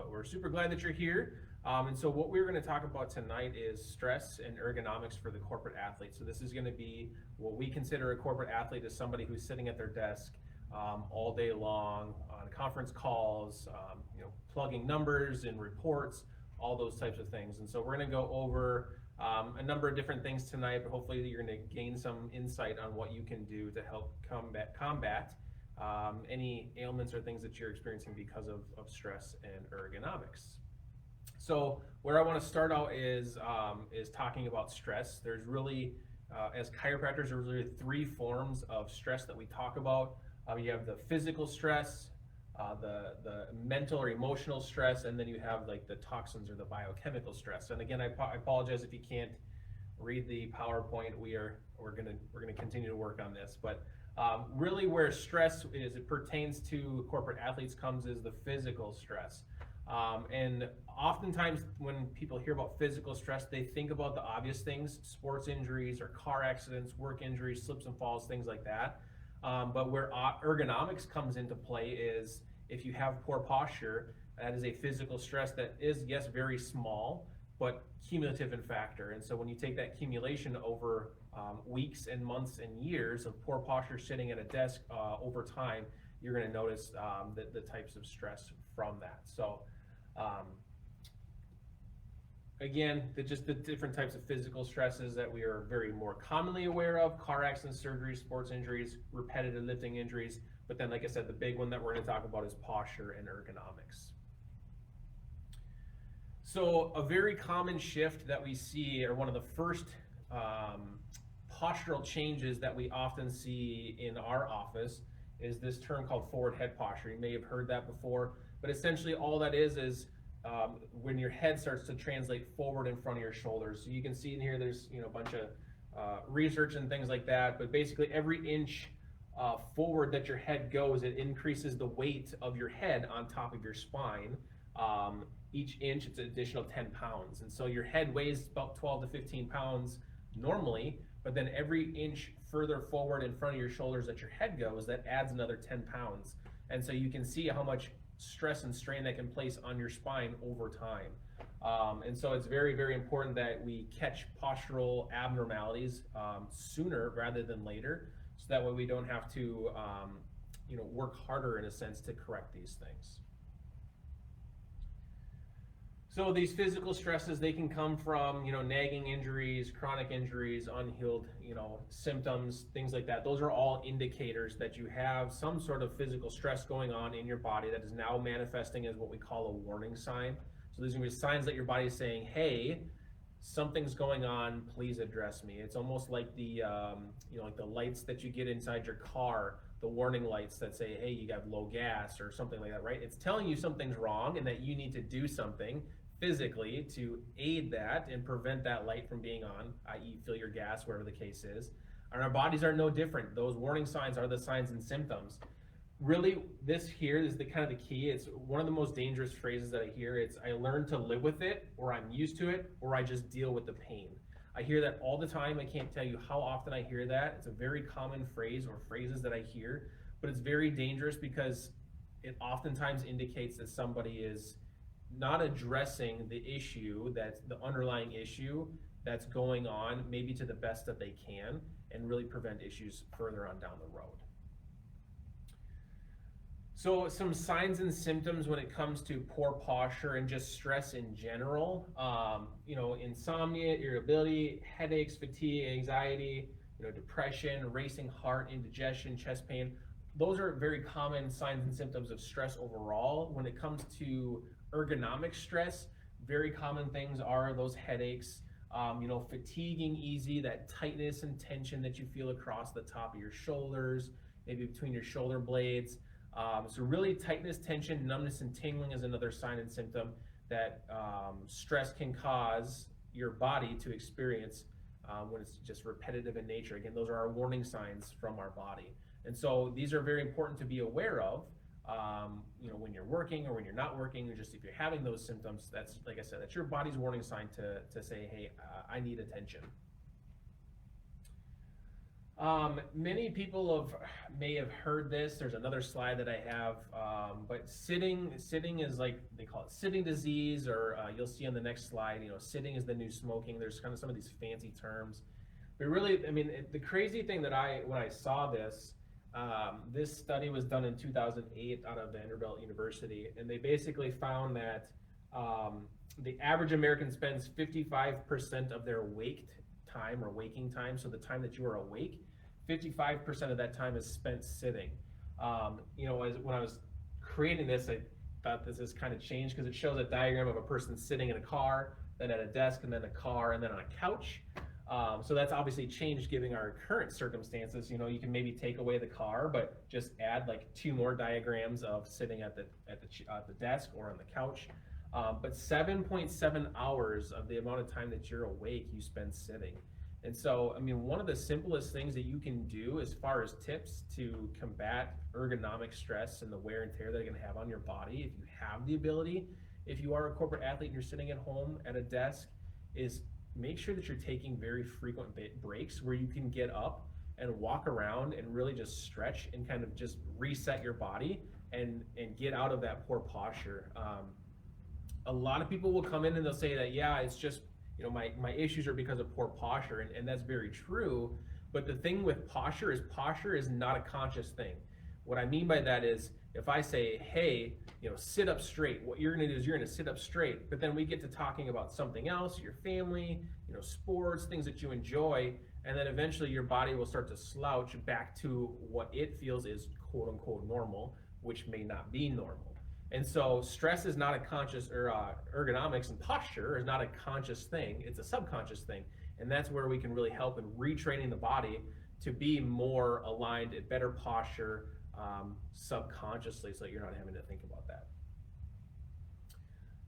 but we're super glad that you're here. And so what we're going to talk about tonight is stress and ergonomics for the corporate athlete. So this is going to be what we consider a corporate athlete as somebody who's sitting at their desk all day long on conference calls, plugging numbers and reports, all those types of things. And so we're going to go over a number of different things tonight, but hopefully you're going to gain some insight on what you can do to help combat any ailments or things that you're experiencing because of stress and ergonomics. So where I want to start out is talking about stress. There's really, as chiropractors, there's really three forms of stress that we talk about. You have the physical stress, the mental or emotional stress, and then you have like the toxins or the biochemical stress. And again, I apologize if you can't read the PowerPoint. We're gonna continue to work on this, but really where stress is, it pertains to corporate athletes, comes is the physical stress. And oftentimes when people hear about physical stress, they think about the obvious things: sports injuries or car accidents, work injuries, slips and falls, things like that. But where ergonomics comes into play is if you have poor posture, that is a physical stress that is, yes, very small, but cumulative in factor. And so when you take that accumulation over weeks and months and years of poor posture sitting at a desk over time, you're going to notice the types of stress from that. So again, just the different types of physical stresses that we are very more commonly aware of: car accidents, surgeries, sports injuries, repetitive lifting injuries. But then, like I said, the big one that we're going to talk about is posture and ergonomics. So a very common shift that we see, or one of the first postural changes that we often see in our office, is this term called forward head posture. You may have heard that before, but essentially all that is when your head starts to translate forward in front of your shoulders. So you can see in here, there's a bunch of research and things like that, but basically every inch forward that your head goes, it increases the weight of your head on top of your spine. Each inch, it's an additional 10 pounds. And so your head weighs about 12 to 15 pounds normally, but then every inch further forward in front of your shoulders that your head goes, that adds another 10 pounds. And so you can see how much stress and strain that can place on your spine over time. And so it's very, very important that we catch postural abnormalities sooner rather than later, so that way we don't have to work harder in a sense to correct these things. So these physical stresses, they can come from nagging injuries, chronic injuries, unhealed symptoms, things like that. Those are all indicators that you have some sort of physical stress going on in your body that is now manifesting as what we call a warning sign. So these are going to be signs that your body is saying, hey, something's going on, please address me. It's almost like the like the lights that you get inside your car, the warning lights that say, hey, you got low gas or something like that, right? It's telling you something's wrong and that you need to do something physically to aid that and prevent that light from being on, i.e. fill your gas, whatever the case is. And our bodies are no different. Those warning signs are the signs and symptoms. Really, this here is the kind of the key. It's one of the most dangerous phrases that I hear. It's, I learned to live with it, or I'm used to it, or I just deal with the pain. I hear that all the time. I can't tell you how often I hear that. It's a very common phrase or phrases that I hear, but it's very dangerous because it oftentimes indicates that somebody is not addressing the issue, that's the underlying issue that's going on, maybe to the best that they can, and really prevent issues further on down the road. So some signs and symptoms when it comes to poor posture and just stress in general, insomnia, irritability, headaches, fatigue, anxiety, depression, racing heart, indigestion, chest pain. Those are very common signs and symptoms of stress overall. When it comes to ergonomic stress, very common things are those headaches, fatiguing easy, that tightness and tension that you feel across the top of your shoulders, maybe between your shoulder blades. So really tightness, tension, numbness, and tingling is another sign and symptom that stress can cause your body to experience when it's just repetitive in nature. Again, those are our warning signs from our body. And so these are very important to be aware of when you're working or when you're not working, or just if you're having those symptoms. That's, like I said, that's your body's warning sign to say, hey, I need attention. Many people may have heard this. There's another slide that I have, but sitting is like, they call it sitting disease, or you'll see on the next slide, sitting is the new smoking. There's kind of some of these fancy terms. But really, I mean, the crazy thing that when I saw this, this study was done in 2008 out of Vanderbilt University, and they basically found that the average American spends 55% of their waked time or waking time, so the time that you are awake, 55% of that time is spent sitting. When I was creating this, I thought this has kind of changed because it shows a diagram of a person sitting in a car, then at a desk, and then a car, and then on a couch. So that's obviously changed given our current circumstances. You can maybe take away the car, but just add like 2 more diagrams of sitting at the desk or on the couch. But 7.7 hours of the amount of time that you're awake, you spend sitting. And so, I mean, one of the simplest things that you can do as far as tips to combat ergonomic stress and the wear and tear that it can have on your body, if you have the ability, if you are a corporate athlete and you're sitting at home at a desk, is make sure that you're taking very frequent breaks where you can get up and walk around and really just stretch and kind of just reset your body and get out of that poor posture. A lot of people will come in and they'll say that, yeah, it's just, my issues are because of poor posture, and that's very true. But the thing with posture is not a conscious thing. What I mean by that is, if I say, hey, sit up straight, what you're gonna do is you're gonna sit up straight, but then we get to talking about something else, your family, sports, things that you enjoy, and then eventually your body will start to slouch back to what it feels is quote unquote normal, which may not be normal. And so stress is not a conscious, or ergonomics and posture is not a conscious thing, it's a subconscious thing. And that's where we can really help in retraining the body to be more aligned at better posture subconsciously, so that you're not having to think about that.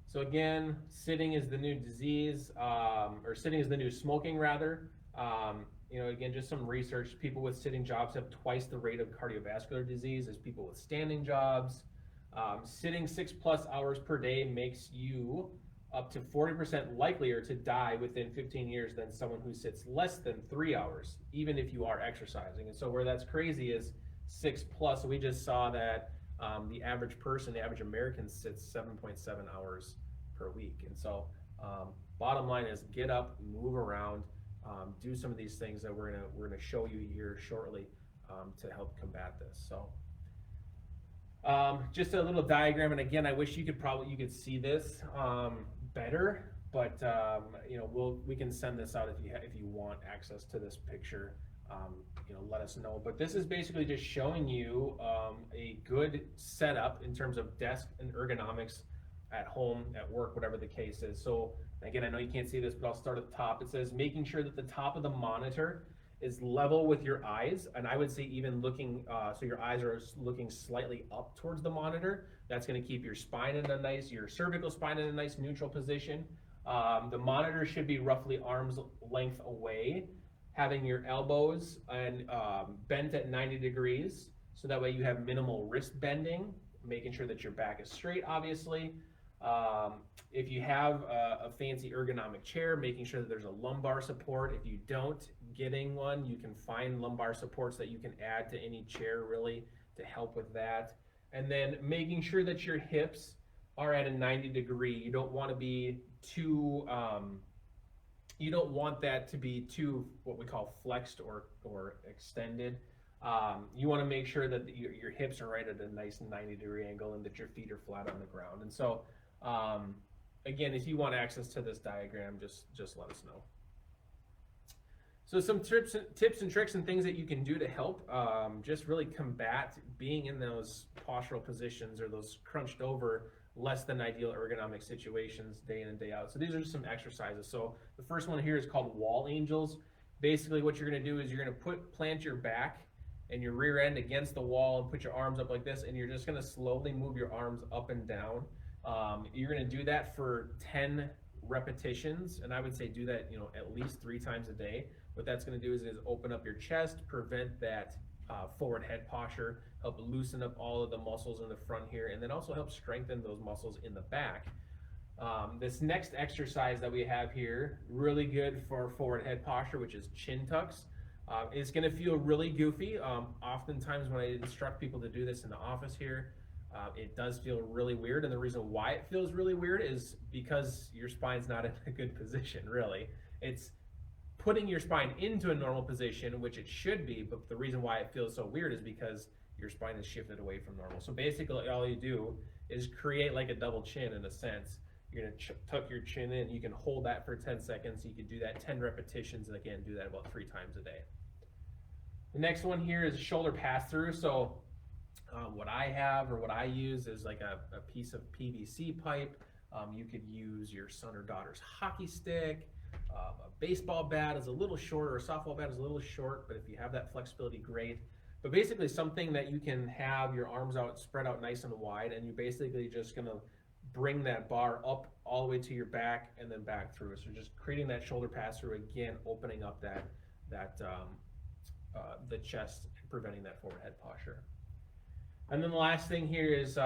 So again, sitting is the new disease, or sitting is the new smoking rather. Again, just some research, people with sitting jobs have twice the rate of cardiovascular disease as people with standing jobs. Sitting 6+ hours per day makes you up to 40% likelier to die within 15 years than someone who sits less than 3 hours, even if you are exercising. And so where that's crazy is 6+. We just saw that the average person, the average American, sits 7.7 hours per week. And so bottom line is, get up, move around, do some of these things that we're gonna show you here shortly to help combat this. So just a little diagram, and again, I wish you could see this better, but we can send this out if you want access to this picture. Let us know. But this is basically just showing you a good setup in terms of desk and ergonomics at home, at work, whatever the case is. So again, I know you can't see this, but I'll start at the top. It says making sure that the top of the monitor is level with your eyes, and I would say even looking, so your eyes are looking slightly up towards the monitor. That's going to keep your spine in your cervical spine in a nice neutral position. The monitor should be roughly arm's length away, having your elbows bent at 90 degrees, so that way you have minimal wrist bending, making sure that your back is straight, obviously. If you have a fancy ergonomic chair, making sure that there's a lumbar support. If you don't, getting one, you can find lumbar supports that you can add to any chair really to help with that. And then making sure that your hips are at a 90 degree. You don't want to be too, you don't want that to be too, what we call flexed or extended. You want to make sure that your hips are right at a nice 90 degree angle and that your feet are flat on the ground. And so, again, if you want access to this diagram, just let us know. So some tips and tricks and things that you can do to help just really combat being in those postural positions or those crunched over, less than ideal ergonomic situations day in and day out. So these are just some exercises. So the first one here is called wall angels. Basically what you're going to do is you're going to plant your back and your rear end against the wall and put your arms up like this, and you're just going to slowly move your arms up and down. You're going to do that for 10 repetitions, and I would say do that at least 3 times a day. What that's going to do is open up your chest, prevent that forward head posture, help loosen up all of the muscles in the front here, and then also help strengthen those muscles in the back. This next exercise that we have here, really good for forward head posture, which is chin tucks. It's going to feel really goofy. Oftentimes when I instruct people to do this in the office here, it does feel really weird, and the reason why it feels really weird is because your spine's not in a good position, really. It's putting your spine into a normal position, which it should be, but the reason why it feels so weird is because your spine is shifted away from normal. So basically all you do is create like a double chin in a sense. You're gonna tuck your chin in, you can hold that for 10 seconds, you can do that 10 repetitions, and again, do that about 3 times a day. The next one here is shoulder pass-through. So what I have, or what I use, is like a piece of PVC pipe. You could use your son or daughter's hockey stick. A baseball bat is a little short, or a softball bat is a little short, but if you have that flexibility, great. But basically something that you can have your arms out, spread out nice and wide, and you're basically just gonna bring that bar up all the way to your back and then back through. So just creating that shoulder pass through, again, opening up the chest and preventing that forward head posture. And then the last thing here is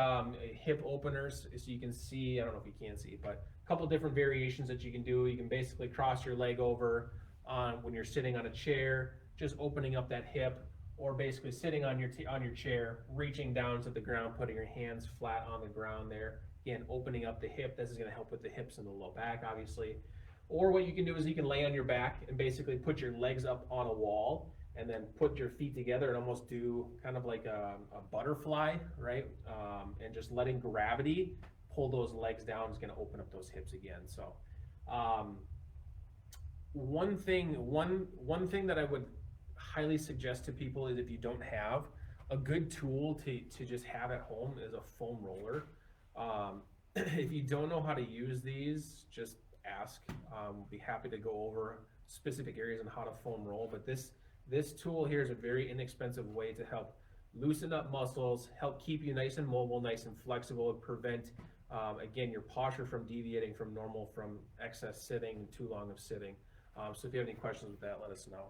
hip openers. So you can see, I don't know if you can see, but a couple different variations that you can do. You can basically cross your leg over when you're sitting on a chair, just opening up that hip, or basically sitting on your chair, reaching down to the ground, putting your hands flat on the ground there. Again, opening up the hip. This is going to help with the hips and the low back, obviously. Or what you can do is you can lay on your back and basically put your legs up on a wall, and then put your feet together and almost do kind of like a butterfly, right? And just letting gravity pull those legs down is going to open up those hips again. So one thing that I would highly suggest to people is, if you don't have a good tool to just have at home, is a foam roller. If you don't know how to use these, just ask. We'll be happy to go over specific areas on how to foam roll, but this tool here is a very inexpensive way to help loosen up muscles, help keep you nice and mobile, nice and flexible, and prevent, again, your posture from deviating from normal, from excess sitting, too long of sitting. So if you have any questions with that, let us know.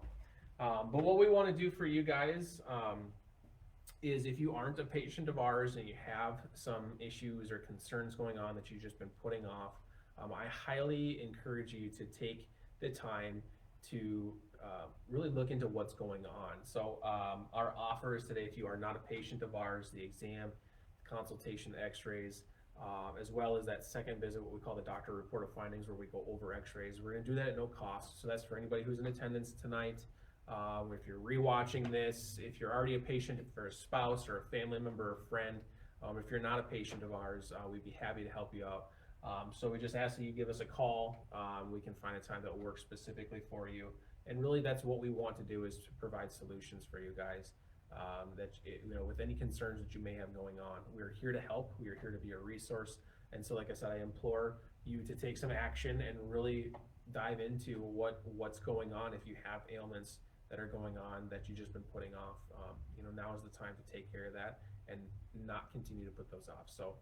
But what we want to do for you guys is, if you aren't a patient of ours and you have some issues or concerns going on that you've just been putting off, I highly encourage you to take the time to really look into what's going on. So our offer is today, if you are not a patient of ours, the exam, consultation, x-rays, as well as that second visit, what we call the doctor report of findings, where we go over x-rays. We're going to do that at no cost. So that's for anybody who's in attendance tonight. If you're rewatching this, if you're already a patient, if you're a spouse or a family member or friend, if you're not a patient of ours, we'd be happy to help you out. So we just ask that you give us a call. We can find a time that works specifically for you. And really, that's what we want to do, is to provide solutions for you guys. With any concerns that you may have going on, we're here to help. We are here to be a resource. And so, like I said, I implore you to take some action and really dive into what's going on. If you have ailments that are going on that you've just been putting off, now is the time to take care of that and not continue to put those off. So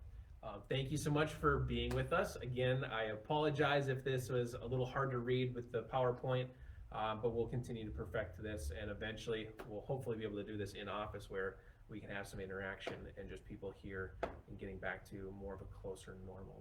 thank you so much for being with us. Again, I apologize if this was a little hard to read with the PowerPoint, but we'll continue to perfect this, and eventually we'll hopefully be able to do this in office, where we can have some interaction and just people here and getting back to more of a closer normal.